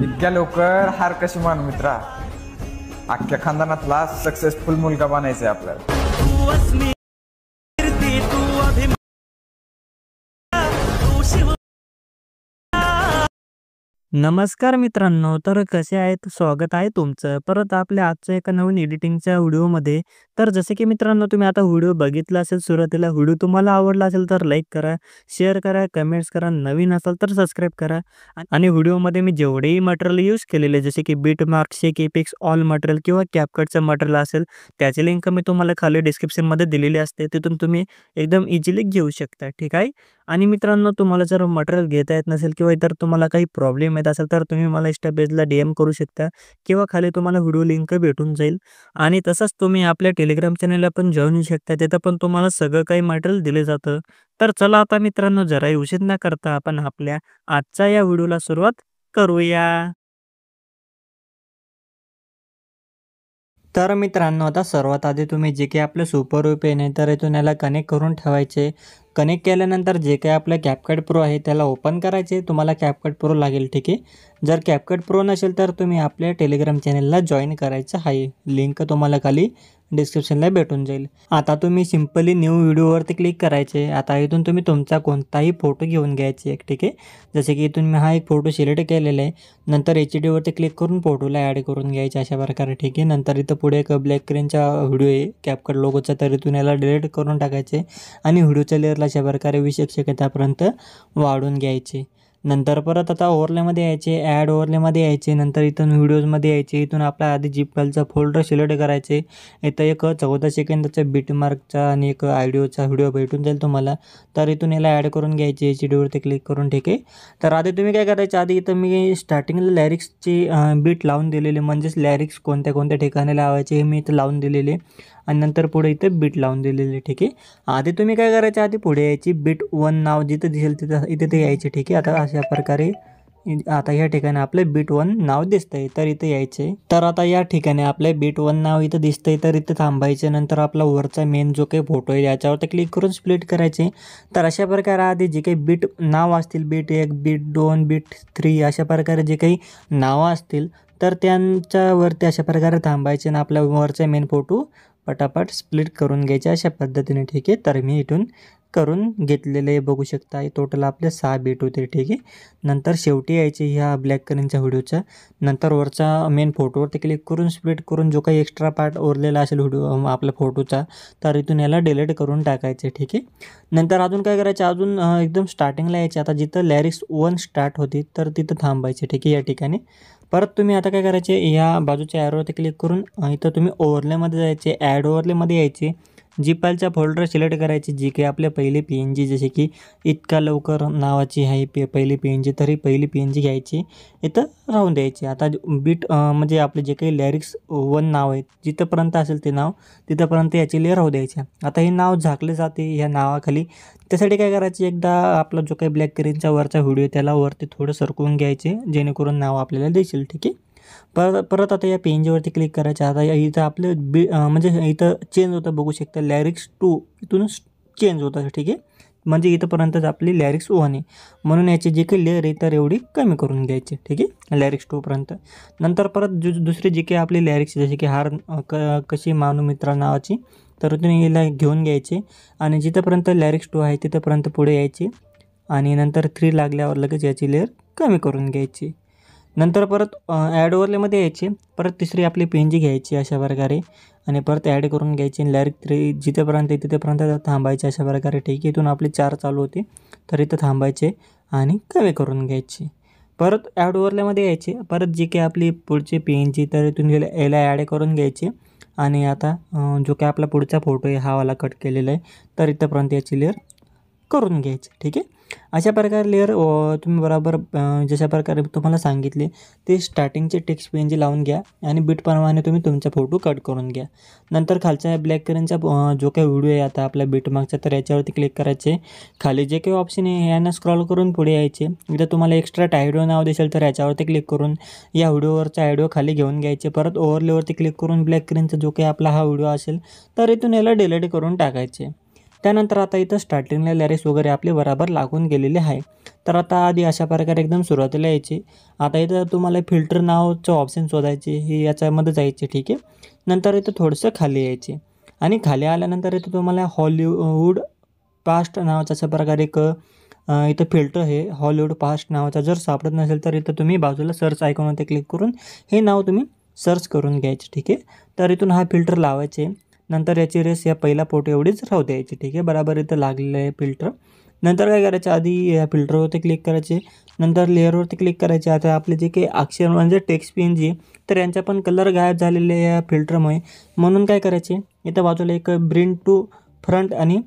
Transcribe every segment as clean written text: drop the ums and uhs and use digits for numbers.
इतक्या लवकर हार कशी मानू मित्रा? अख्ख्या खानदानातला सक्सेसफुल मुलगा बनायचंय आपल्याला. नमस्कार मित्रांनो, तर कसे आहेत? स्वागत आहे तुमचं परत आपल्या आजच्या एका नवीन एडिटिंगच्या व्हिडिओमध्ये. तर जसे की मित्रांनो, तुम्ही आता व्हिडिओ बघितला असेल, सुरुवातीला व्हिडिओ तुम्हाला आवडला असेल तर लाईक करा, शेअर करा, कमेंट्स करा, नवीन असाल तर सबस्क्राईब करा. आणि व्हिडिओमध्ये मी जेवढेही मटेरियल यूज केलेले जसे की बीट मार्क, शेक इफेक्ट्स, ऑल मटेरियल किंवा कॅपकटचं मटेरियल असेल, त्याची लिंक मी तुम्हाला खाली डिस्क्रिप्शनमध्ये दिलेली असते. तिथून तुम्ही एकदम इझिली घेऊ शकता, ठीक आहे. आणि मित्रांनो, तुम्हाला जर मटेरियल घेता येत नसेल किंवा इतर तुम्हाला काही प्रॉब्लेम येत असेल तर तुम्ही मला इंस्टा पेजला DM करू शकता किंवा खाली तुम्हाला व्हिडिओ लिंक भेटून जाईल. आणि तसंच तुम्ही आपल्या टेलिग्राम चॅनलला पण जॉइन होऊ शकता, तिथं पण तुम्हाला सगळं काही मटेरियल दिले जातं. तर चला आता मित्रांनो, जराही उशीर न करता आपण आपल्या आजच्या या व्हिडिओला सुरुवात करूया. तर मित्रांनो, आता सर्वात आधी तुम्ही जे काही आपलं सुपर VPN आहे तर इथून याला कनेक्ट करून ठेवायचे. कनेक्ट केल्यानंतर जे काही आपलं CapCut Pro आहे त्याला ओपन करायचे. तुम्हाला CapCut Pro लागेल, ठीक आहे. जर CapCut Pro नसेल तर तुम्ही आपल्या टेलिग्राम चॅनलला जॉईन करायचं आहे. लिंक तुम्हाला खाली डिस्क्रिप्शनला भेटून जाईल. आता तुम्ही सिम्पली न्यू व्हिडिओवरती क्लिक करायचे. आता इथून तुम्ही तुमचा कोणताही फोटो घेऊन घ्यायचे, ठीक आहे. जसे की इथून मी हा एक फोटो सिलेक्ट केलेला आहे. नंतर HD वरती क्लिक करून फोटोला ॲड करून घ्यायचे अशा प्रकारे, ठीक आहे. नंतर इथं पुढे एक ब्लॅक स्क्रीनचा व्हिडिओ आहे CapCut लोगोचा, तर इथून याला डिलीट करून टाकायचे आणि व्हिडिओच्या लेअरला अशा प्रकारे 20% त्यापर्यंत वाढून घ्यायचे. नंतर परत आता ओव्हरलेमध्ये यायचे, ॲड ओव्हरलेमध्ये यायचे. नंतर इथून व्हिडिओजमध्ये यायचे. इथून आपला आधी झिप फाईलचा फोल्डर सिलेक्ट करायचे. इथं एक 14 सेकंदाचा बीटमार्कचा आणि एक ऑडिओचा व्हिडिओ भेटून जाईल तुम्हाला. तर इथून याला ॲड करून घ्यायचे HD वरती क्लिक करून, ठीक आहे. तर आधी तुम्ही काय करायचं, आधी इथं मी स्टार्टिंगला लॅरिक्सची बीट लावून दिलेली, म्हणजेच लॅरिक्स कोणत्या कोणत्या ठिकाणी लावायचे हे मी इथं लावून दिलेले आणि नंतर पुढे इथं बीट लावून दिलेली, ठीक आहे. आधी तुम्ही काय करायचं, आधी पुढे यायची बीट 1 नाव जिथं दिसेल तिथं इथे ते यायचे, ठीक आहे. आता अशा प्रकारे आता या ठिकाणी आपलं बीट 1 नाव दिसतंय तर इथे यायचे. तर आता या ठिकाणी आपलं बीट 1 नाव इथं दिसतंय तर इथं थांबायचे. नंतर आपला वरचा मेन जो काही फोटो आहे याच्यावरती क्लिक करून स्प्लिट करायचे. तर अशा प्रकारे आधी जे काही बीट नाव असतील, बीट 1, बीट 2, बीट 3 अशा प्रकारे जे काही नावं असतील तर त्यांच्यावरती अशा प्रकारे थांबायचे आणि आपल्या वरचा मेन फोटो पटापट स्प्लिट करून घ्यायचे अशा पद्धतीने, ठीक आहे. तर मी इथून करून घेतलेले बघू शकता. टोटल आपले 6 बीट होते, ठीक आहे. नंतर शेवटी यायचे ह्या ब्लॅक स्क्रीनच्या व्हिडिओच्या. नंतर वरचा मेन फोटोवरती क्लिक करून स्प्लिट करून जो काही एक्स्ट्रा पार्ट उरलेला असेल व्हिडिओ आपल्या फोटोचा तर इथून याला डिलीट करून टाकायचे, ठीक आहे. नंतर अजून काय करायचे, अजून एकदम स्टार्टिंगला यायचे. आता जिथं लॅरिक्स 1 स्टार्ट होती तर तिथं थांबायचे, ठीक आहे. या ठिकाणी परत तुम्ही आता काय करायचे, या बाजूच्या ॲरोवरती क्लिक करून इथं तुम्ही ओव्हरलेमध्ये जायचे, ॲड ओव्हरलेमध्ये यायचे. जी फाईलचा फोल्डर सिलेक्ट करायची जी काही आपल्या पहिली PNG जसे की इतका लवकर नावाची आहे पहिली PNG, तरी पहिली PNG घ्यायची, इथं राहून द्यायची. आता बीट म्हणजे आपले जे काही लॅरिक्स 1 नाव आहे जिथंपर्यंत असेल ते नाव तिथंपर्यंत याची लेअर राहू द्यायची. आता हे नाव झाकले जाते ह्या नावाखाली. त्यासाठी काय करायचे, एकदा आपला जो काही ब्लॅक स्क्रीनचा वरचा व्हिडिओ त्याला वरती थोडं सरकवून घ्यायचे जेणेकरून नाव आपल्याला दिसेल, ठीक आहे. परत आता या PNGवरती क्लिक करायचं. आता इथं आपलं म्हणजे इथं चेंज होतं बघू शकता, लॅरिक्स 2 इथून चेंज होतं, ठीक आहे. म्हणजे इथंपर्यंतच आपली लॅरिक्स 1 आहे म्हणून याची जी काही लेअर आहे तर एवढी कमी करून घ्यायची, ठीक आहे, लॅरिक्स 2पर्यंत. नंतर परत दुसरी जी काही आपली लॅरिक्स जसे की हार कशी मानू मित्रा नावाची, तर तुम्ही याला घेऊन घ्यायचे आणि जिथंपर्यंत लॅरिक्स 2 आहे तिथंपर्यंत पुढे यायची आणि नंतर 3 लागल्यावर लगेच याची लेअर कमी करून घ्यायची. नंतर परत ॲड ओव्हरलेमध्ये यायचे. परत तिसरी आपली PNG घ्यायची अशा प्रकारे आणि परत ॲड करून घ्यायची. लॅरिक्स 3 जिथेपर्यंत तिथेपर्यंत थांबायचे अशा प्रकारे, ठीक आहे. इथून आपली 4 चालू होते तर इथं थांबायचे आणि कमी करून घ्यायची. परत ॲड ओव्हरलेमध्ये यायचे. परत जी काही आपली पुढची PNG तर इथून याला ॲड करून घ्यायची आणि आता जो काही आपला पुढचा फोटो आहे हा वाला कट केलेला आहे तर इथंपर्यंत याची लेअर करून घ्यायची, ठीक आहे. अशा प्रकारे लेअर तुम्ही बरोबर जशा प्रकारे तुम्हाला सांगितले ते स्टार्टिंगचे टेक्स्ट PNG लावून घ्या आणि बीटप्रमाणे तुम्ही तुमचा फोटो कट करून घ्या. नंतर खालच्या ब्लॅक स्क्रीनचा जो काही व्हिडिओ आहे आता आपल्या बीटमार्कचा तर याच्यावरती क्लिक करायचे. खाली जे काही ऑप्शन आहे यांना स्क्रॉल करून पुढे यायचे. इथं तुम्हाला एक्स्ट्रा ऑडिओ नाव दिसेल तर याच्यावरती क्लिक करून या व्हिडिओवरचा ऑडिओ खाली घेऊन घ्यायचे. परत ओव्हरलेवरती क्लिक करून ब्लॅक स्क्रीनचा जो काही आपला हा व्हिडिओ असेल तर इथून याला डिलीट करून टाकायचे. त्यानंतर आता इथं स्टार्टिंगला लॅरिक्स वगैरे आपले बरोबर लागून गेलेले आहे. तर आता आधी अशा प्रकारे एकदम सुरुवातीला यायचे. आता इथं तुम्हाला फिल्टर नावाचं ऑप्शन शोधायचे, हे याच्यामध्ये जायचे. ठीक आहे. नंतर इथं थोडंसं खाली यायचे आणि खाली आल्यानंतर इथं तुम्हाला हॉलिवूड पास्ट नावाचं अशा प्रकारे एक इथं फिल्टर आहे हॉलिवूड पास्ट नावाचा. जर सापडत नसेल तर इथं तुम्ही बाजूला सर्च आयकॉनवरती क्लिक करून हे नाव तुम्ही सर्च करून घ्यायचे. ठीक आहे. तर इथून हा फिल्टर लावायचे. नंतर याची रेस या पहिला फोटो एवढीच राहू द्यायची. ठीक आहे. बरोबर इथं लागलेलं आहे फिल्टर. नंतर काय करायचं, आधी या फिल्टरवरती क्लिक करायचे. नंतर लेअरवरती क्लिक करायचे. आता आपले जे काही अक्षर म्हणजे टेक्स्ट PNG तर यांचा पण कलर गायब झालेले आहे या फिल्टरमुळे. म्हणून काय करायचे, इथं बाजूला एक ब्रिंग टू फ्रंट आणि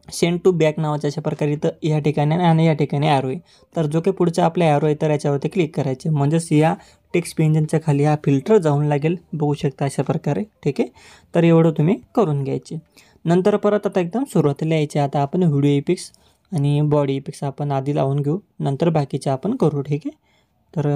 सेंड टू बॅक नावाच्या अशा प्रकारे इथं या ठिकाणी आणि या ठिकाणी ॲरो आहे. तर जो काही पुढचा आपला ॲरो आहे तर याच्यावरती क्लिक करायचे. म्हणजेच या टेक्स्ट PNGच्या खाली हा फिल्टर जाऊन लागेल. बघू शकता अशा प्रकारे. ठीक आहे. तर एवढं तुम्ही करून घ्यायचे. नंतर परत आता एकदम सुरुवातीला यायचे. आता आपण व्हिडिओ इफेक्ट्स आणि बॉडी इफेक्ट्स आपण आधी लावून घेऊ, नंतर बाकीचे आपण करू. ठीक आहे. तर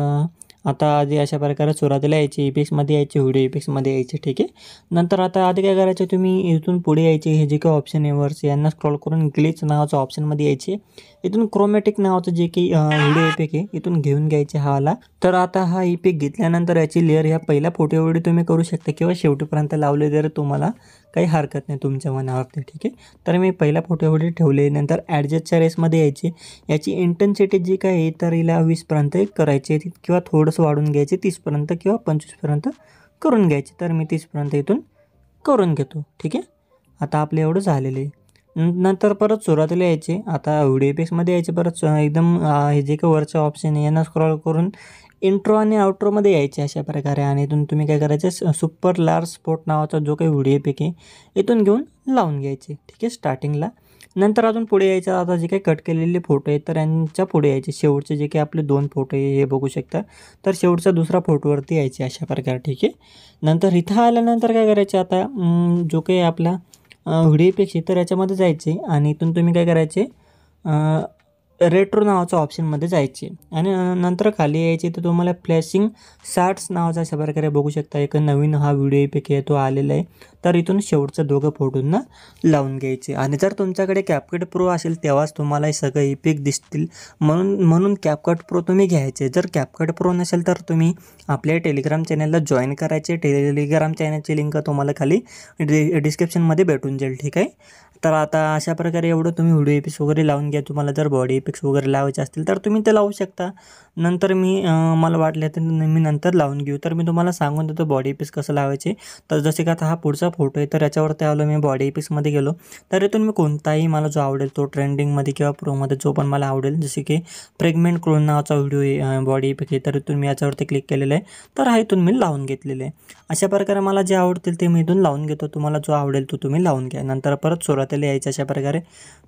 आता आधी अशा प्रकारे सुरुवातीला यायचे, इफेक्ट्समध्ये यायचे, व्हिडिओ इफेक्ट्समध्ये यायचे. ठीक आहे. नंतर आता आधी काय करायचे, तुम्ही इथून पुढे यायचे. हे जे काही ऑप्शन आहे वरचे यांना स्क्रॉल करून ग्लिच नावाचं ऑप्शनमध्ये यायचे. इथून क्रोमॅटिक नावाचं जे काही व्हिडिओ इफेक्ट आहे इथून घेऊन घ्यायचे हा वाला. तर आता हा इफेक्ट घेतल्यानंतर याची लेअर ह्या पहिल्या फोटो एवढी तुम्ही करू शकता किंवा शेवटीपर्यंत लावले जर तुम्हाला काही हरकत नाही तुमच्या मनावरती. ठीक आहे. तर मी पहिला फोटो एवढी ठेवले. नंतर ॲडजस्टच्या रेसमध्ये यायचे. याची इंटेन्सिटी जी काय आहे तर हिला 20पर्यंत करायची किंवा थोडंसं वाढून घ्यायचे, 30पर्यंत किंवा 25पर्यंत करून घ्यायचे. तर मी 30पर्यंत इथून करून घेतो. ठीक आहे. आता आपलं एवढं झालेलं आहे. नंतर परत सुरुवातीला यायचे. आता व्हिडिओ इफेक्ट्समध्ये यायचे. परत एकदम हे जे काही वरचं ऑप्शन आहे यांना स्क्रॉल करून इंट्रो आणि आउट्रोमध्ये यायचे अशा प्रकारे. आणि इथून तुम्ही काय करायचे, सुपर लार्ज स्पॉट नावाचा जो काही व्हिडिओ इफेक्ट आहे इथून घेऊन लावून घ्यायचे. ठीक आहे. स्टार्टिंगला. नंतर अजून पुढे यायचं. आता जे काही कट केलेले फोटो आहेत तर यांच्या पुढे यायचे. शेवटचे जे काही आपले 2 फोटो आहे हे बघू शकता. तर शेवटचा दुसरा फोटोवरती यायचे अशा प्रकारे. ठीक आहे. नंतर इथं आल्यानंतर काय करायचे, आता जो काही आपला व्हिडिओ इफेक्ट आहे तर याच्यामध्ये जायचे आणि इथून तुम्ही काय करायचे, रेट्रो नावाच्या ऑप्शनमध्ये जायचे आणि नंतर खाली यायचे. तर तुम्हाला फ्लॅशिंग शार्ट्स नावाचा अशा प्रकारे बघू शकता. एक नवीन हा व्हिडिओ इफेक्ट आहे तो आलेला आहे. तर इथून शेवटचं दोघं फोटोंना लावून घ्यायचे. आणि जर तुमच्याकडे CapCut Pro असेल तेव्हाच तुम्हाला हे सगळे इफेक्ट दिसतील. म्हणून CapCut Pro तुम्ही घ्यायचे. जर CapCut Pro नसेल तर तुम्ही आपल्या टेलिग्राम चॅनलला जॉईन करायचे. टेलिग्राम चॅनलची लिंक तुम्हाला खाली डिस्क्रिप्शनमध्ये भेटून जाईल. ठीक आहे. तर आता अशा प्रकारे एवढं तुम्ही व्हिडिओ इफेक्ट्स वगैरे लावून घ्या. तुम्हाला जर बॉडी इफेक्ट्स वगैरे लावायचे असतील तर तुम्ही ते लावू शकता. नंतर मला वाटलं तर मी नंतर लावून घेऊ. तर मी तुम्हाला सांगून देतो बॉडी इफेक्ट्स कसं लावायचे. तर जसे का आता हा पुढचा फोटो आहे तर याच्यावरती आलो मी, बॉडी इफेक्ट्समध्ये गेलो. तर इथून मी कोणताही मला जो आवडेल तो ट्रेंडिंगमध्ये किंवा प्रोमध्ये जो पण मला आवडेल, जसे की फ्रेगमेंट क्रोन नावाचा व्हिडिओ आहे बॉडी इफेक्ट आहे तर इथून मी याच्यावरती क्लिक केलेलं आहे. तर हा इथून मी लावून घेतलेलं आहे. अशा प्रकारे मला जे आवडतील ते मी इथून लावून घेतो. तुम्हाला जो आवडेल तो तुम्ही लावून घ्या. नंतर परत सुरुवातीला यायचं अशा प्रकारे.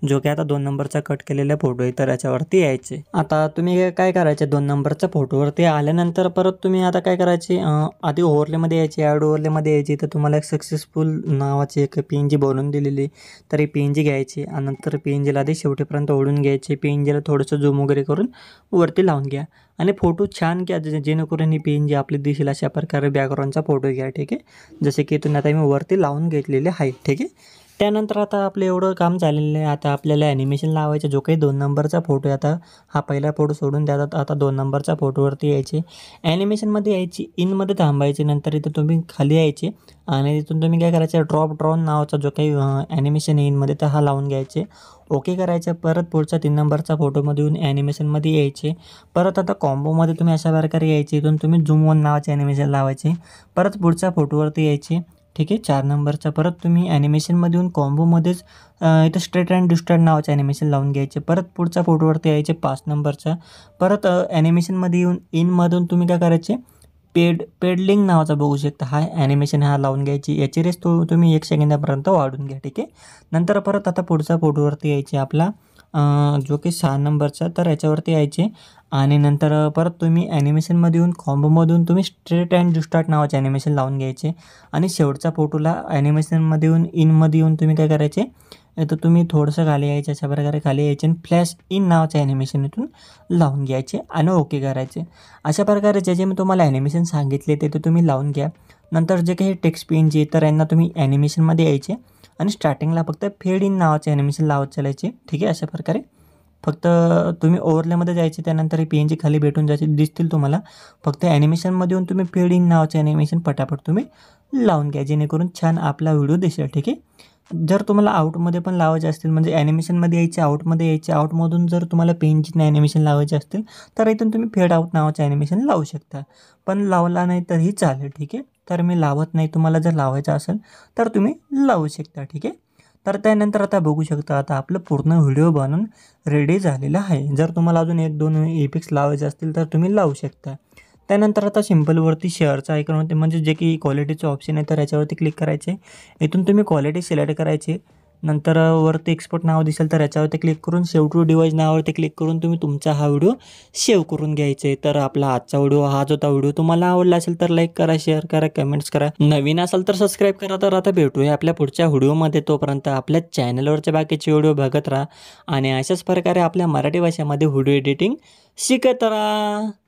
जो की आता 2 नंबरचा कट केलेला फोटो आहे तर याच्यावरती यायचे. आता तुम्ही काय करायचे, 2 नंबरच्या फोटोवरती आल्यानंतर परत तुम्ही आता काय करायचे, आधी ओव्हरलेमध्ये यायचे. ॲड ओव्हरलेमध्ये यायची. तर तुम्हाला एक सक्सेसफुल नावाची एक PNG बनवून दिलेली. तर ही PNG घ्यायची आणि नंतर PNGला आधी शेवटीपर्यंत ओढून घ्यायचे. PNGला थोडंसं झूम वगैरे करून वरती लावून घ्या आणि फोटो छान घ्या जेणेकरून ही PNG आपली दिसेल अशा प्रकारे बॅकग्राऊंडचा फोटो घ्या. ठीक आहे. जसे की इथून आता मी वरती लावून घेतलेले आहे. ठीक आहे. त्यानंतर आता आपलं एवढं काम झालेलं आहे. आता आपल्याला ॲनिमेशन लावायचं. जो काही 2 नंबरचा फोटो आहे, आता हा पहिला फोटो सोडून द्या. आता 2 नंबरच्या फोटोवरती यायचे. ॲनिमेशनमध्ये यायची, इनमध्ये थांबायचे. नंतर इथं तुम्ही खाली यायचे आणि तिथून तुम्ही काय करायचं, ड्रॉप ड्रॉन नावाचा जो काही ॲनिमेशन आहे इनमध्ये तर हा लावून घ्यायचे. ओके करायचं. परत पुढचा 3 नंबरचा फोटोमध्ये येऊन ॲनिमेशनमध्ये यायचे. परत आता कॉम्बोमध्ये तुम्ही अशा प्रकारे यायचे. इथून तुम्ही झूम 1 नावाचे ॲनिमेशन लावायचे. परत पुढच्या फोटोवरती यायचे. ठीक आहे. 4 नंबरचा परत तुम्ही ॲनिमेशनमध्ये येऊन कॉम्बोमध्येच इथं स्ट्रेट अँड डिस्टर्ट नावाचे ॲनिमेशन लावून घ्यायचे. परत पुढच्या फोटोवरती यायचे 5 नंबरचा. परत ॲनिमेशनमध्ये येऊन इनमधून तुम्ही काय करायचे, पेडलिंग नावाचा बघू शकता हा ॲनिमेशन हा लावून घ्यायची. याची रेस तुम्ही 1 सेकंदापर्यंत वाढून घ्या. ठीक आहे. नंतर परत आता पुढच्या फोटोवरती यायचे आपला जो की 6 नंबरचा. तर याच्यावरती यायचे आणि नंतर परत तुम्ही ॲनिमेशनमध्ये येऊन कॉम्बोमधून तुम्ही स्ट्रेट अँड डिस्टॉर्ट नावाचे ॲनिमेशन लावून घ्यायचे. आणि शेवटच्या फोटोला ॲनिमेशनमध्ये येऊन इनमध्ये येऊन तुम्ही काय करायचे, तर तुम्ही थोडंसं खाली यायचे. अशा प्रकारे खाली यायचे आणि फ्लॅश इन नावाचे ॲनिमेशन इथून लावून घ्यायचे आणि ओके करायचे. अशा प्रकारे जे जे मी तुम्हाला ॲनिमेशन सांगितले ते तुम्ही लावून घ्या. नंतर जे काही टेक्स्ट PNG तर यांना तुम्ही ॲनिमेशनमध्ये यायचे आणि स्टार्टिंगला फक्त फेड इन नावाचे ॲनिमेशन लावत चालायचे. ठीक आहे. अशा प्रकारे फक्त तुम्ही ओव्हरलेमध्ये जायचे, त्यानंतर हे PNG खाली भेटून जायचे दिसतील तुम्हाला. फक्त ॲनिमेशनमध्ये येऊन तुम्ही फेड इन नावाचे ॲनिमेशन पटापट तुम्ही लावून घ्या, जेणेकरून छान आपला व्हिडिओ दिसेल. ठीक आहे. जर तुम्हाला आउटमध्ये पण लावायचे असतील, म्हणजे ॲनिमेशनमध्ये यायचे, आउटमध्ये यायचे, आउटमधून जर तुम्हाला PNG ॲनिमेशन लावायचे असतील तर इथून तुम्ही फेड आउट नावाचे ॲनिमेशन लावू शकता. पण लावला नाही तरीही चालेल. ठीक आहे. तर मी लावत नाही, तुम्हाला जर लावायचं असेल तर तुम्ही लावू शकता. ठीक आहे. तर त्यानंतर आता बघू शकता, आता आपलं पूर्ण व्हिडिओ बनवून रेडी झालेला आहे. जर तुम्हाला अजून 1-2 इफेक्ट्स लावायचे असतील तर तुम्ही लावू शकता. त्यानंतर आता सिम्पलवरती शेअरचं आयकॉन होते, म्हणजे जे की क्वालिटीचं ऑप्शन आहे तर याच्यावरती क्लिक करायचे. इथून तुम्ही क्वालिटी सिलेक्ट करायची. नंतर वरती एक्सपोर्ट नाव दिसेल तर याच्यावरती क्लिक करून सेव्ह टू डिव्हाइस नावावरती क्लिक करून तुम्ही तुमचा हा व्हिडिओ सेव्ह करून घ्यायचे. तर आपला आजचा व्हिडिओ हाच होता. व्हिडिओ तुम्हाला आवडला असेल तर लाईक करा, शेअर करा, कमेंट्स करा. नवीन असाल तर सबस्क्राईब करा. तर आता भेटूया आपल्या पुढच्या व्हिडिओमध्ये. तोपर्यंत आपल्या चॅनलवरचे बाकीचे व्हिडिओ बघत राहा आणि अशाच प्रकारे आपल्या मराठी भाषेमध्ये व्हिडिओ एडिटिंग शिकत राहा.